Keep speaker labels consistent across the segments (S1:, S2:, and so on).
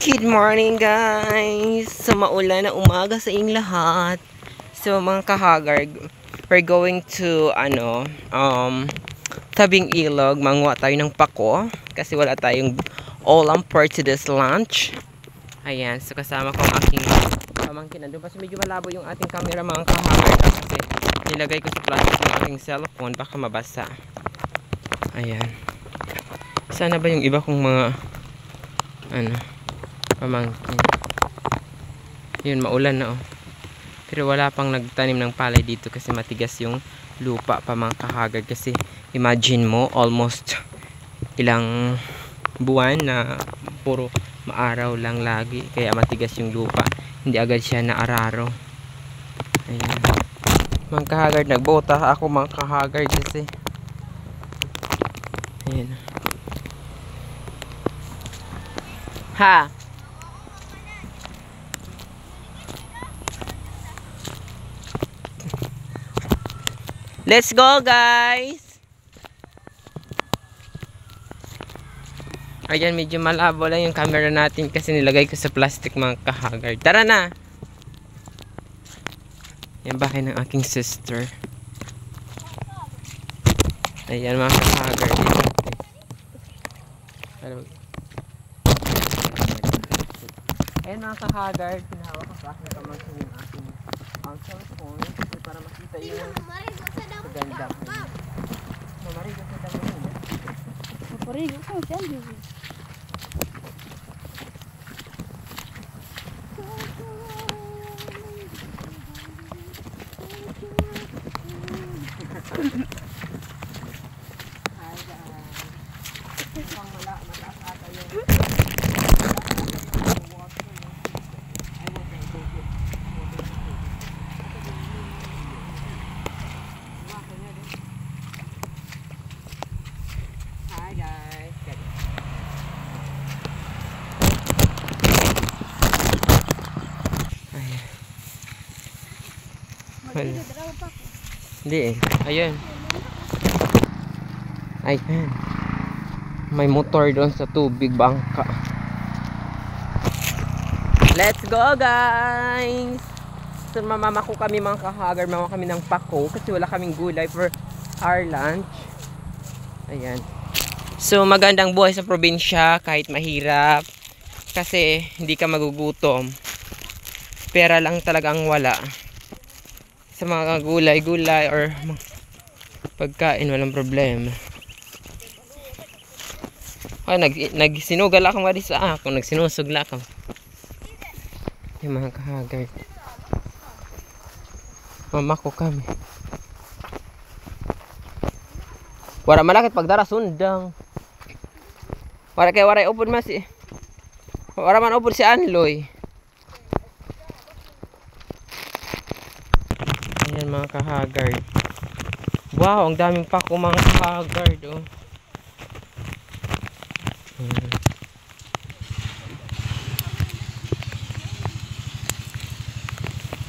S1: Good morning guys! So maulan na umaga sa inyong lahat. So mga kahagar, we're going to tabing ilog, manguha tayo ng pako kasi wala tayong ulam for today's lunch. Ayan, so kasama ko ang aking pamangkin. Nandun pa so medyo malabo yung ating camera mga kahagar kasi nilagay ko sa plastic ng ating cellphone, baka mabasa. Ayan. Sana ba yung iba kong mga pamangkin. Yun, maulan na pero wala pang nagtanim ng palay dito kasi matigas yung lupa pa mga kahagard. Kasi imagine mo, almost ilang buwan na puro maaraw lang lagi, kaya matigas yung lupa, hindi agad siya naararo. Ayan mga kahagard, nagbota ako mga kahagard kasi ayan ha. Let's go guys! Ayan, medyo malabo lang yung camera natin kasi nilagay ko sa plastic mga kahagard. Tara na! Yan bahay ng aking sister. Ayan mga kahagard. Ayan mga kahagard, pinahawak ko sa aking pamangkin yung aking cellphone kasi para makita yung ganda. Mamarigo sa dami niya.
S2: Mamarigo sa dami niya.
S1: Hi guys. Pang mataas ata yung hi guys. Hindi ayun. Ayan. May motor doon sa tubig, bangka. Let's go guys! So mamamako kami mga kahagar, mamamako kami ng pako kasi wala kaming gulay for our lunch. Ayan. So magandang buhay sa probinsya kahit mahirap kasi hindi ka magugutom. Pera lang talagang wala. Sa mga gulay or pagkain walang problema. Ay, nagsinugal ako nga sa ako, nagsinusugla ako. Yung mga kahagard. Mamako kami. Wala malakit pagdara sundang. Wala kay waray upod mas wala man upod si Anloy. Ayan mga kahagard. Wow, ang daming pako mga kahagard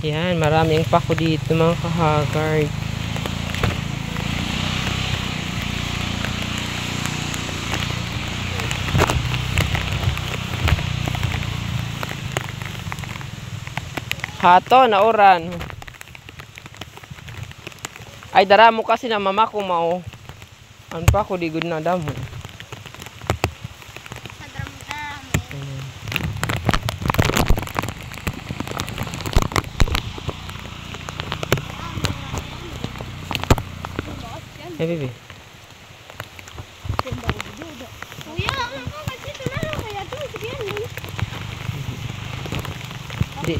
S1: Yan, maraming pako dito mga kahagard. Hato na oran. Ay dara mo kasi na mama ko mao. Ang pako di gud na damo. Hey baby.
S2: Kuya, ako kasi ito na lang kaya ito. Sige yan.
S1: Di.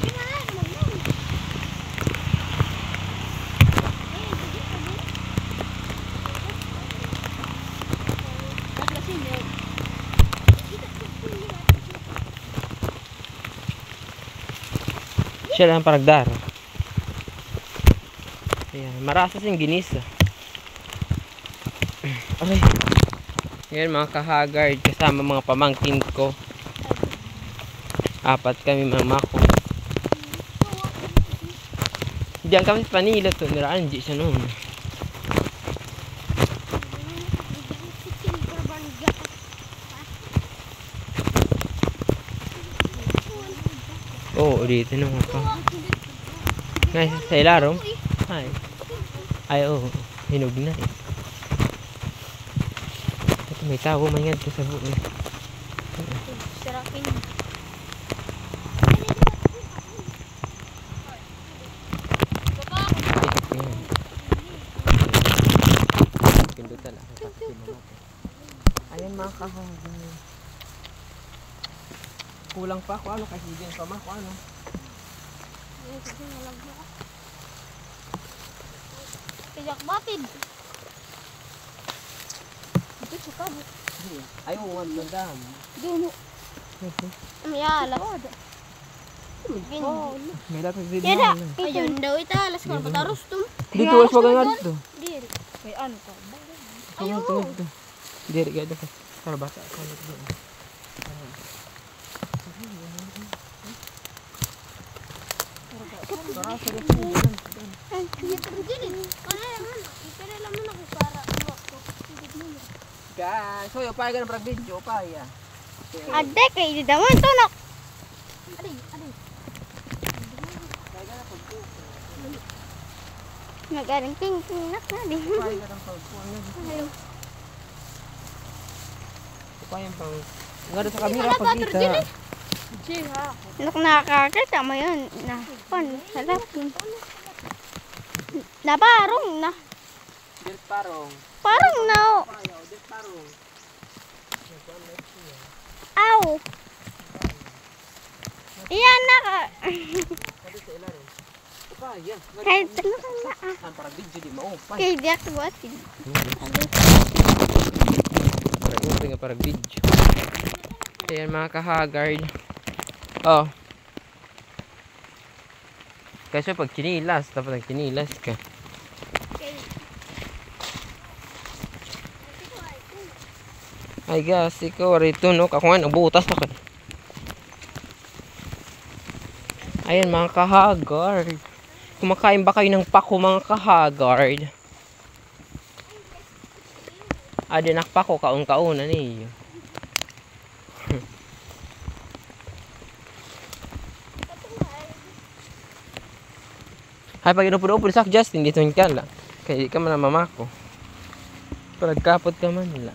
S1: Siya lang paragdar. Ayan, marasas yung ginisa. Aray. Yan mga kahagard, kasama mga pamangkin ko. 4 kami mama ko. Diyan kami sa Manila to, niraanji siya noon. Oo, dito nung ako. Ngayon, sa ilarom? Ay. Ay, oo. Hinog na eh. Ito may tao man yan sa buo eh.
S2: Sarapin.
S1: Ayan. Pindutan ako tapos pinamata. Ayan mga kahagay. Kulang pa ako ano kasi din pa ako ano.
S2: Kajak batid. Ito suka.
S1: Ay, oo, ang dam.
S2: Dumo. Mayala.
S1: May dapat video
S2: Yada.
S1: na.
S2: Ayun daw italas ko pataros tum.
S1: Dito was wag dito.
S2: Diri. May ano ka?
S1: Ayun dito. Diri ka dito. Para bata ka dito.
S2: Ay, dito diri. Ano naman? Ipere lang mo ako para mo.
S1: Guys, so yung paya ng video pa ya.
S2: Ade kay di daman tunok. Ade. Nagaling ting nak na di.
S1: Paya ng pagkuan. Paya pang ngado sa kamera pag kita.
S2: Nak nakakita mo yun. Na pan sarap. Nabarong na.
S1: Dirt parong.
S2: Parang na.
S1: Paya, dirt parong.
S2: Aw. Iyan na ka.
S1: Kado sa ilalim. Paya.
S2: Kahit ano ka na.
S1: Ang para video di mo. Paya.
S2: Kay diak buatin.
S1: Para upi nga para video. Ayan mga kahagard. Oh. Kasi pag chinilas, dapat ang chinilas ka. Ay guys, ikaw rito no, ako nga nabutas ako. Ayan mga kahagard. Kumakain ba kayo ng pako mga kahagard? Dinak pako kaon-kauna niyo. Hay pag inupudo-upo sak Justin dito ka lang. Kaya di ka man mamako. Pag kapot ka man nila.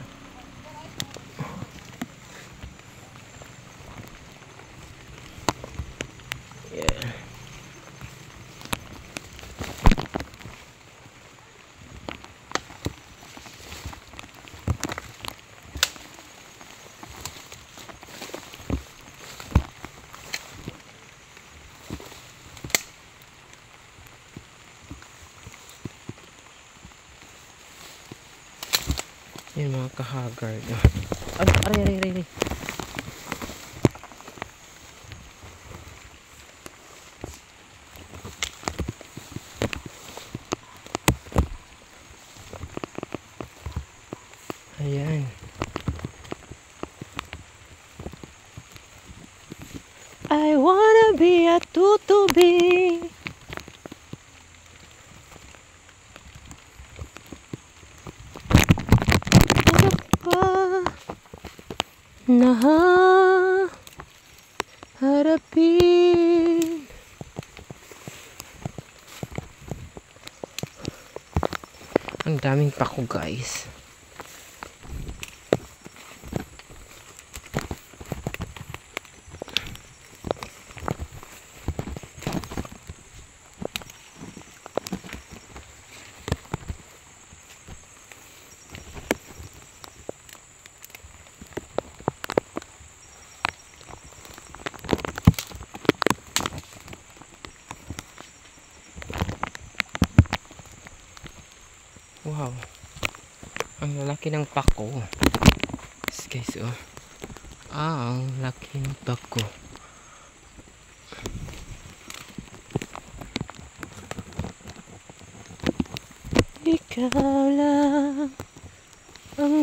S1: Yeah. Yan mga kahagard. Aray. Ayan. I wanna be a tutubi. Harapin. Ang daming pako guys. Wow. Ang lalaki ng pako. Guys, oh. Ang laki ng pako. Ikaw lang ang